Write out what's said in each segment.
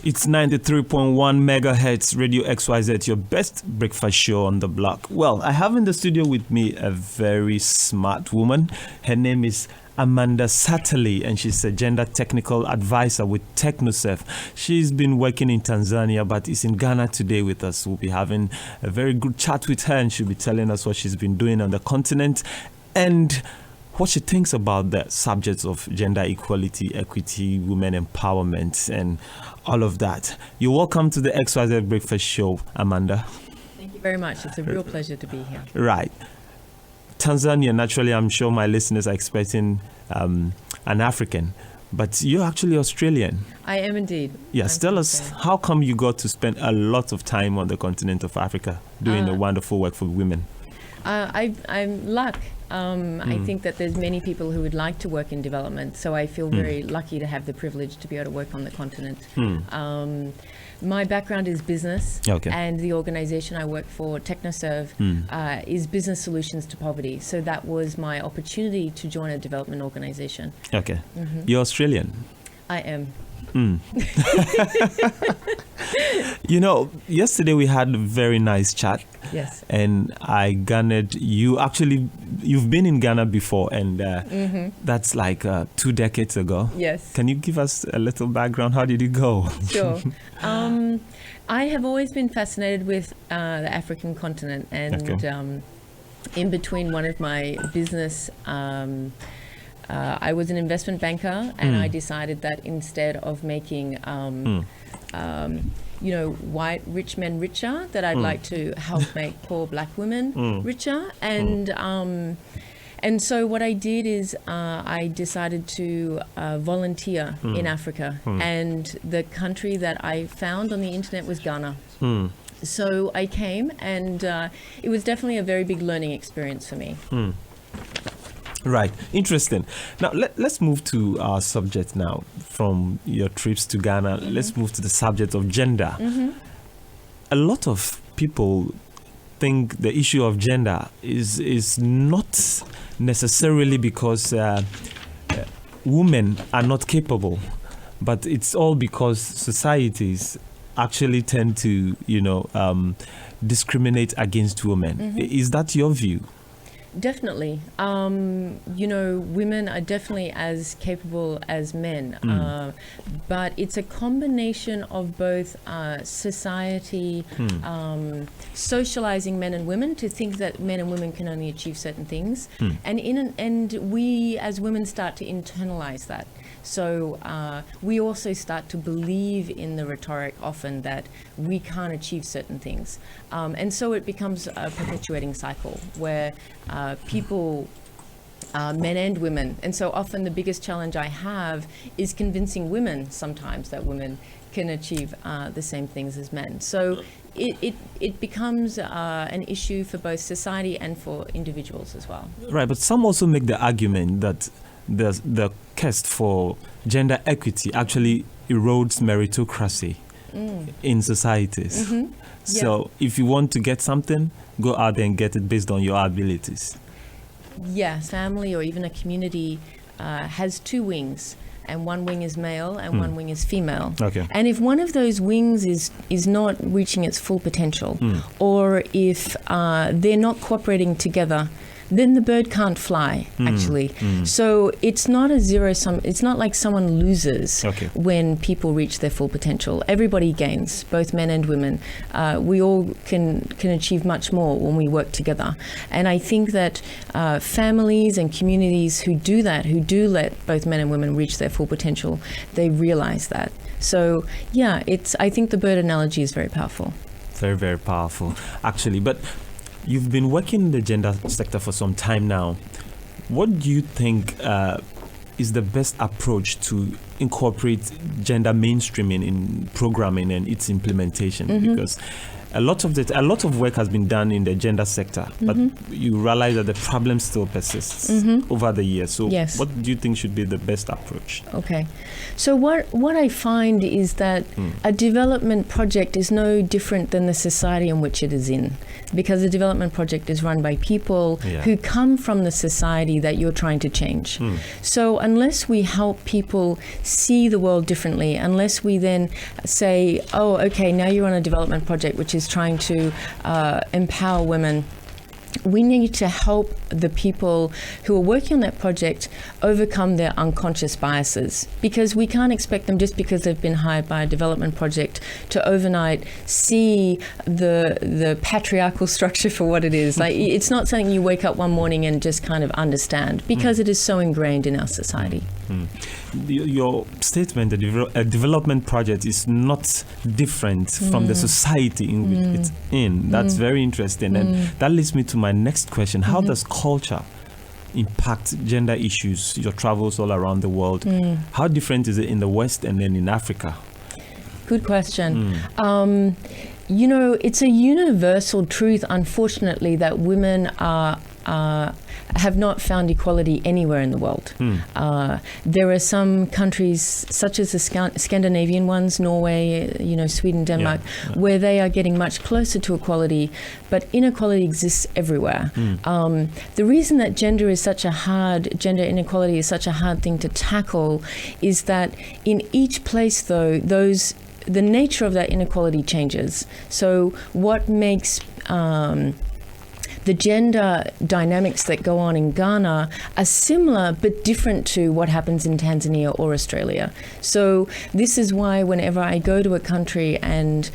It's 93.1 megahertz Radio XYZ, your best breakfast show on the block. Well, I have in the studio with me a very smart woman. Her name is Amanda Satterly, and she's a gender technical advisor with TechnoServe. She's been working in Tanzania, but is in Ghana today with us. We'll be having a very good chat with her, and she'll be telling us what she's been doing on the continent and what she thinks about the subjects of gender equality, equity, women empowerment, and all of that. You're welcome to the XYZ Breakfast Show, Amanda. Thank you very much. It's a real pleasure to be here. Right. Tanzania, naturally, I'm sure my listeners are expecting an African, but you're actually Australian. I am indeed. Yes, tell us, how come you got to spend a lot of time on the continent of Africa doing the wonderful work for women? I'm luck. I think that there's many people who would like to work in development, so I feel very lucky to have the privilege to be able to work on the continent. My background is business, and the organization I work for, TechnoServe, is business solutions to poverty. So that was my opportunity to join a development organization. Okay. You're Australian? I am. You know, yesterday we had a very nice chat. Yes. And I garnered you. Actually, you've been in Ghana before, and that's like 2 decades ago. Yes. Can you give us a little background? How did it go? Sure. I have always been fascinated with the African continent, and in between one of my business, I was an investment banker, and I decided that instead of making white rich men richer, that I'd like to help make poor black women richer. And so what I did is I decided to volunteer in Africa, and the country that I found on the internet was Ghana. So I came, and it was definitely a very big learning experience for me. Right. Interesting. Now, let's move to our subject now. From your trips to Ghana, let's move to the subject of gender. A lot of people think the issue of gender is not necessarily because women are not capable, but it's all because societies actually tend to, discriminate against women. Is that your view? Definitely. Women are definitely as capable as men, but it's a combination of both society socializing men and women to think that men and women can only achieve certain things, and we as women start to internalize that. So we also start to believe in the rhetoric often that we can't achieve certain things. And so it becomes a perpetuating cycle where people, men and women, and so often the biggest challenge I have is convincing women sometimes that women can achieve the same things as men. So it becomes an issue for both society and for individuals as well. Right, but some also make the argument that the quest for gender equity actually erodes meritocracy in societies. So if you want to get something, go out there and get it based on your abilities. Yes, family or even a community has 2 wings, and one wing is male and one wing is female. Okay. And if one of those wings is not reaching its full potential, or if they're not cooperating together, then the bird can't fly, actually. So it's not a zero-sum. It's not like someone loses when people reach their full potential. Everybody gains, both men and women. We all can achieve much more when we work together. And I think that families and communities who do that, who do let both men and women reach their full potential, they realize that. So, I think the bird analogy is very powerful. Very, very powerful, actually. But you've been working in the gender sector for some time now. What do you think is the best approach to incorporate gender mainstreaming in programming and its implementation? Because a lot of work has been done in the gender sector, but you realize that the problem still persists over the years. So what do you think should be the best approach? Okay. So what I find is that a development project is no different than the society in which it is in, because a development project is run by people who come from the society that you're trying to change. So unless we help people see the world differently, unless we then say, oh, okay, now you're on a development project which is trying to empower women, we need to help the people who are working on that project overcome their unconscious biases, because we can't expect them, just because they've been hired by a development project, to overnight see the patriarchal structure for what it is. Like, it's not something you wake up one morning and just kind of understand, because it is so ingrained in our society. Your statement, a development project is not different from the society in which it's in. That's very interesting. And that leads me to my next question. How does culture impact gender issues, your travels all around the world? How different is it in the West and then in Africa? Good question. You know, it's a universal truth, unfortunately, that women have not found equality anywhere in the world. There are some countries, such as the Scandinavian ones, Norway, Sweden, Denmark, where they are getting much closer to equality, but inequality exists everywhere. The reason that gender inequality is such a hard thing to tackle is that in each place, though, the nature of that inequality changes. So what makes the gender dynamics that go on in Ghana are similar but different to what happens in Tanzania or Australia. So this is why whenever I go to a country and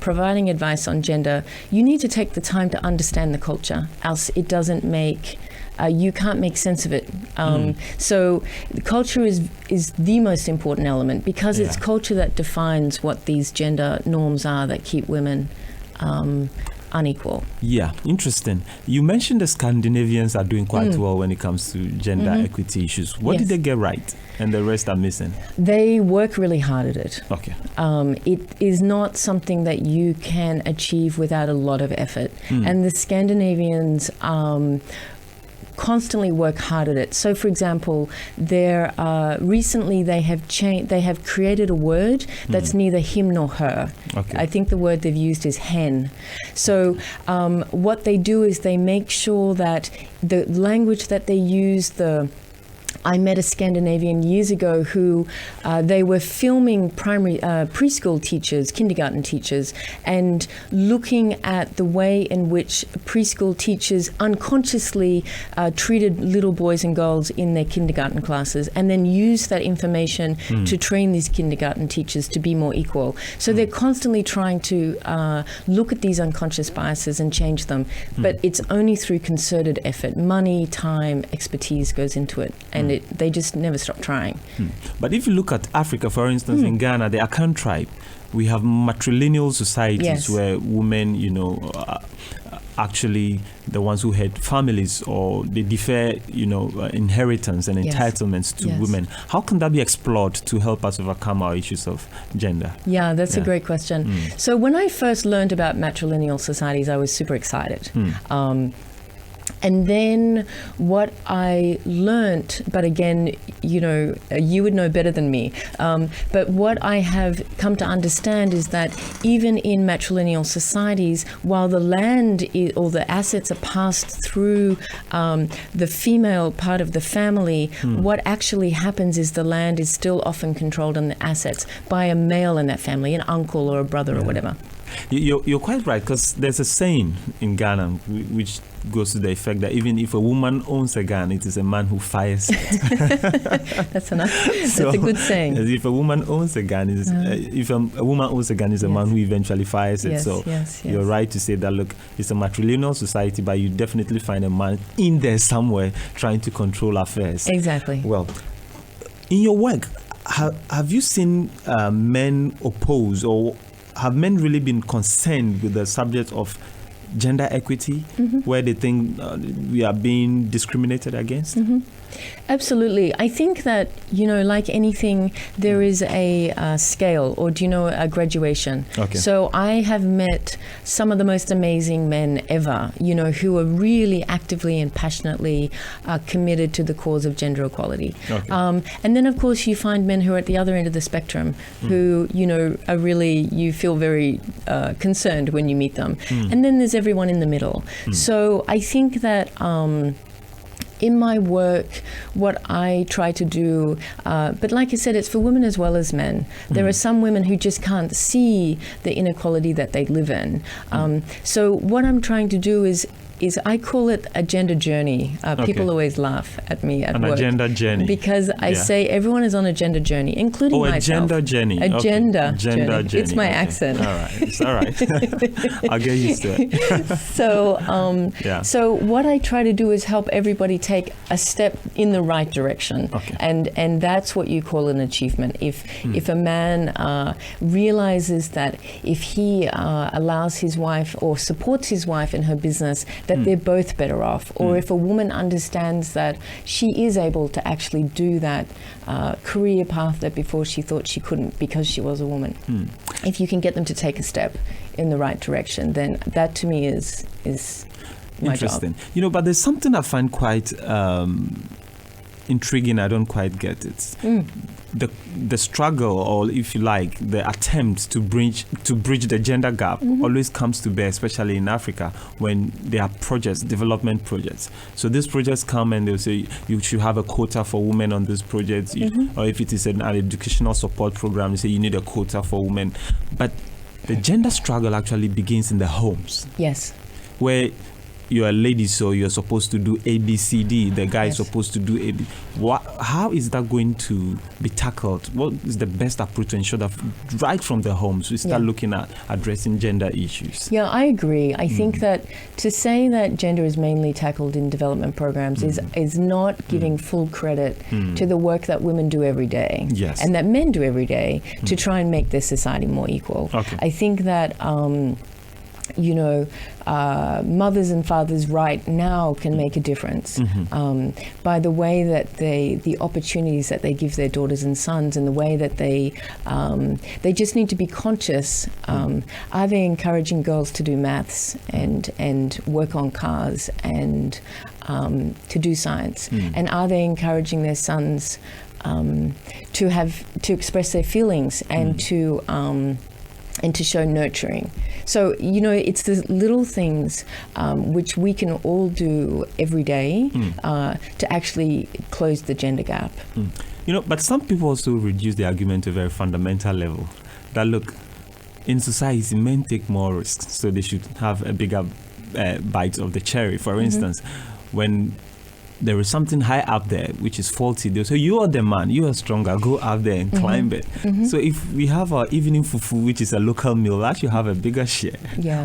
providing advice on gender, you need to take the time to understand the culture, else it doesn't make you can't make sense of it. So the culture is the most important element, because it's culture that defines what these gender norms are that keep women unequal. Yeah, interesting. You mentioned the Scandinavians are doing quite well when it comes to gender equity issues. What did they get right and the rest are missing? They work really hard at it. Okay. It is not something that you can achieve without a lot of effort. And the Scandinavians constantly work hard at it. So, for example, recently they have created a word that's neither him nor her. Okay. I think the word they've used is hen. So what they do is they make sure that the language that they use, I met a Scandinavian years ago who they were filming preschool teachers, kindergarten teachers, and looking at the way in which preschool teachers unconsciously treated little boys and girls in their kindergarten classes, and then used that information to train these kindergarten teachers to be more equal. So they're constantly trying to look at these unconscious biases and change them, but it's only through concerted effort. Money, time, expertise goes into it, and they just never stop trying. But if you look at Africa, for instance, in Ghana, the Akan tribe, we have matrilineal societies where women, actually the ones who head families, or they defer, inheritance and entitlements to women. How can that be explored to help us overcome our issues of gender? Yeah, that's a great question. So when I first learned about matrilineal societies, I was super excited. And then what I learnt, but again, you would know better than me, but what I have come to understand is that even in matrilineal societies, while the land or the assets are passed through the female part of the family, what actually happens is the land is still often controlled on the assets by a male in that family, an uncle or a brother or whatever. You're quite right, because there's a saying in Ghana which goes to the effect that even if a woman owns a gun, it is a man who fires it. That's a good saying. If a woman owns a gun, if a woman owns a gun, it's a man who eventually fires it. So you're right to say that, look, it's a matrilineal society, but you definitely find a man in there somewhere trying to control affairs. Exactly. Well, in your work, have you seen men oppose, or have men really been concerned with the subject of gender equity, where they think we are being discriminated against? Absolutely. I think that, like anything, there is a scale, or a graduation. Okay. So I have met some of the most amazing men ever, who are really actively and passionately committed to the cause of gender equality. Okay. And then, of course, you find men who are at the other end of the spectrum who, are really, you feel very concerned when you meet them. And then there's everyone in the middle. So I think that in my work, what I try to do, but like I said, it's for women as well as men. There are some women who just can't see the inequality that they live in. So what I'm trying to do is I call it a gender journey. People always laugh at me at work. An agenda journey. Because I say everyone is on a gender journey, including myself. A gender journey. Gender journey. It's my accent. All right. It's all right. I'll get used to it. So what I try to do is help everybody take a step in the right direction. Okay. And that's what you call an achievement. If a man realizes that if he allows his wife or supports his wife in her business, that they're both better off. Or if a woman understands that she is able to actually do that career path that before she thought she couldn't because she was a woman. If you can get them to take a step in the right direction, then that to me is my interesting job. But there's something I find quite intriguing. I don't quite get it. The struggle, or if you like, the attempt to bridge the gender gap always comes to bear, especially in Africa, when there are development projects. So these projects come and they'll say you should have a quota for women on these projects, or if it is an educational support program, you say you need a quota for women. But the gender struggle actually begins in the homes. Yes. Where you're a lady, so you're supposed to do A, B, C, D. The guy is supposed to do A, B. How is that going to be tackled? What is the best approach to ensure that right from the homes we start looking at addressing gender issues? Yeah, I agree. I think that to say that gender is mainly tackled in development programs is not giving full credit to the work that women do every day and that men do every day to try and make this society more equal. Okay. I think that mothers and fathers right now can make a difference by the way that the opportunities that they give their daughters and sons, and the way that they just need to be conscious. Are they encouraging girls to do maths and work on cars and to do science? And are they encouraging their sons to express their feelings and to show nurturing? So, it's the little things which we can all do every day to actually close the gender gap. But some people also reduce the argument to a very fundamental level. That, look, in society, men take more risks, so they should have a bigger bite of the cherry. For instance, when there is something high up there which is faulty, they'll say, you are the man, you are stronger, go out there and climb it. So if we have our evening fufu, which is a local meal, that should have a bigger share.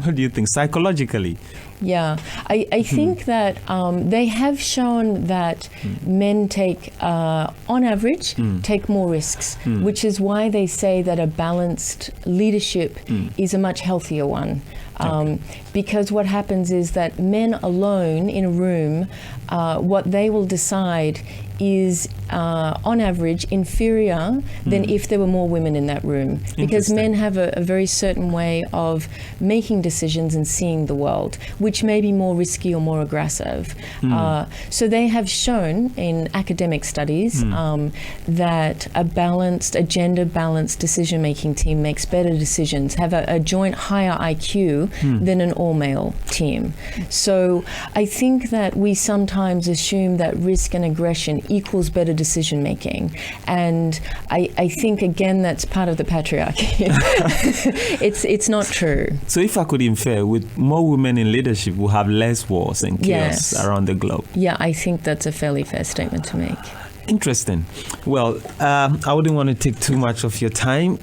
What do you think psychologically? I think that they have shown that men take, on average, take more risks, which is why they say that a balanced leadership is a much healthier one. Because what happens is that men alone in a room, what they will decide is on average inferior than if there were more women in that room, because men have a very certain way of making decisions and seeing the world, which may be more risky or more aggressive. So they have shown in academic studies that a gender balanced decision making team makes better decisions, have a joint higher IQ than an all male team. So I think that we sometimes assume that risk and aggression equals better decision making, and I think again that's part of the patriarchy. It's not true. So if I could infer, with more women in leadership, we'll have less wars and chaos around the globe. I think that's a fairly fair statement to make. Interesting. Well, I wouldn't want to take too much of your time.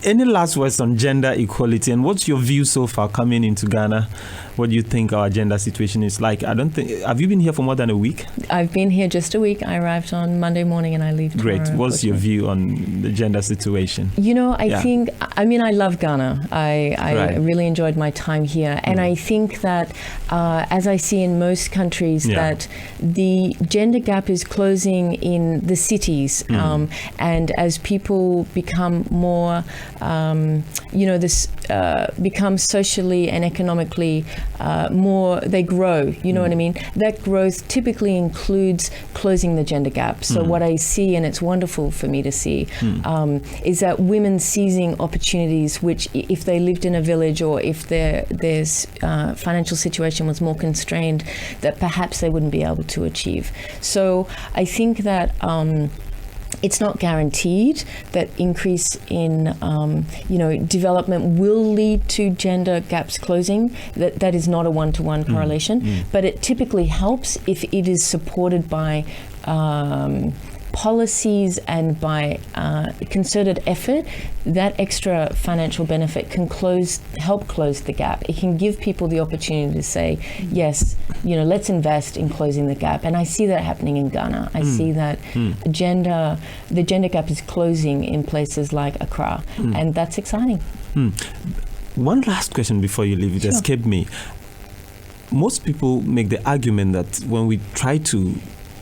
Any last words on gender equality, and what's your view so far coming into Ghana? What do you think our gender situation is like? Have you been here for more than a week? I've been here just a week. I arrived on Monday morning and I leave tomorrow. Great. What's your view on the gender situation? I love Ghana. I really enjoyed my time here. And I think that, as I see in most countries, that the gender gap is closing in the cities. And as people become more, become socially and economically more, they grow, you know what I mean? That growth typically includes closing the gender gap. So what I see, and it's wonderful for me to see, is that women seizing opportunities which, if they lived in a village or if their financial situation was more constrained, that perhaps they wouldn't be able to achieve. So I think that it's not guaranteed that increase in development will lead to gender gaps closing. That is not a one-to-one correlation, but it typically helps if it is supported by policies and by concerted effort. That extra financial benefit can help close the gap. It can give people the opportunity to say, yes, let's invest in closing the gap. And I see that happening in Ghana. I see that the gender gap is closing in places like Accra, and that's exciting. One last question before you leave, it escaped me. Most people make the argument that when we try to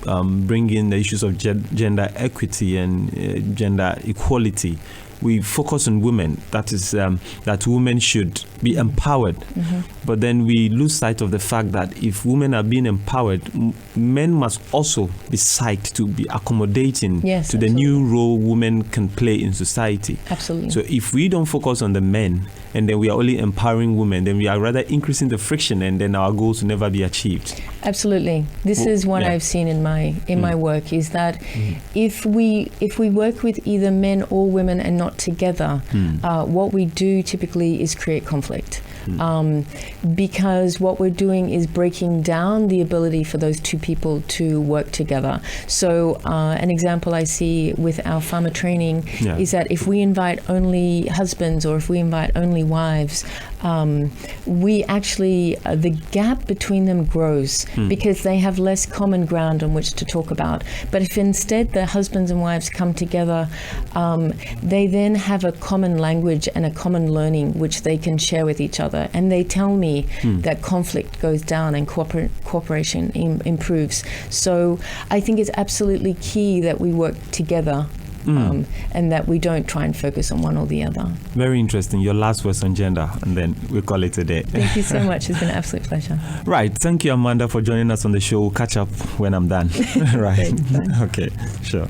bring in the issues of gender equity and gender equality, we focus on women. That is, that women should be empowered. But then we lose sight of the fact that if women are being empowered, men must also be psyched to be accommodating to the new role women can play in society. Absolutely. So if we don't focus on the men, and then we are only empowering women, then we are rather increasing the friction, and then our goals will never be achieved. Absolutely. This is what I've seen in my work, is that if we work with either men or women and not together, what we do typically is create conflict. Because what we're doing is breaking down the ability for those two people to work together. So an example I see with our farmer training is that if we invite only husbands or if we invite only wives, we actually, the gap between them grows because they have less common ground on which to talk about. But if instead the husbands and wives come together, they then have a common language and a common learning which they can share with each other. And they tell me that conflict goes down and cooperation improves. So I think it's absolutely key that we work together. And that we don't try and focus on one or the other. Very interesting. Your last words on gender, and then we'll call it a day. Thank you so much. It's been an absolute pleasure. Right. Thank you, Amanda, for joining us on the show. We'll catch up when I'm done. Right. Okay. Sure.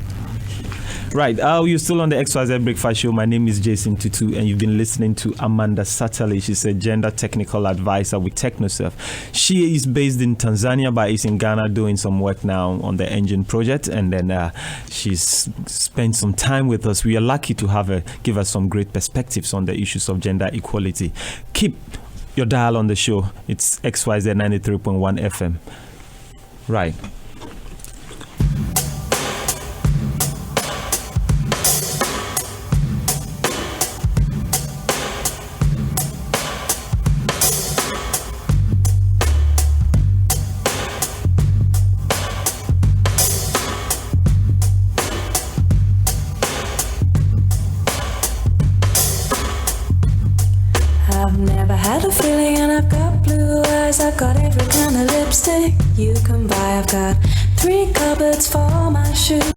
Right, you're still on the XYZ Breakfast Show. My name is Jason Tutu, and you've been listening to Amanda Satterly. She's a gender technical advisor with TechnoSurf. She is based in Tanzania, but is in Ghana doing some work now on the engine project, and then she's spent some time with us. We are lucky to have her give us some great perspectives on the issues of gender equality. Keep your dial on the show. It's XYZ 93.1 FM. Right. I've got every kind of lipstick you can buy. I've got 3 cupboards for my shoes.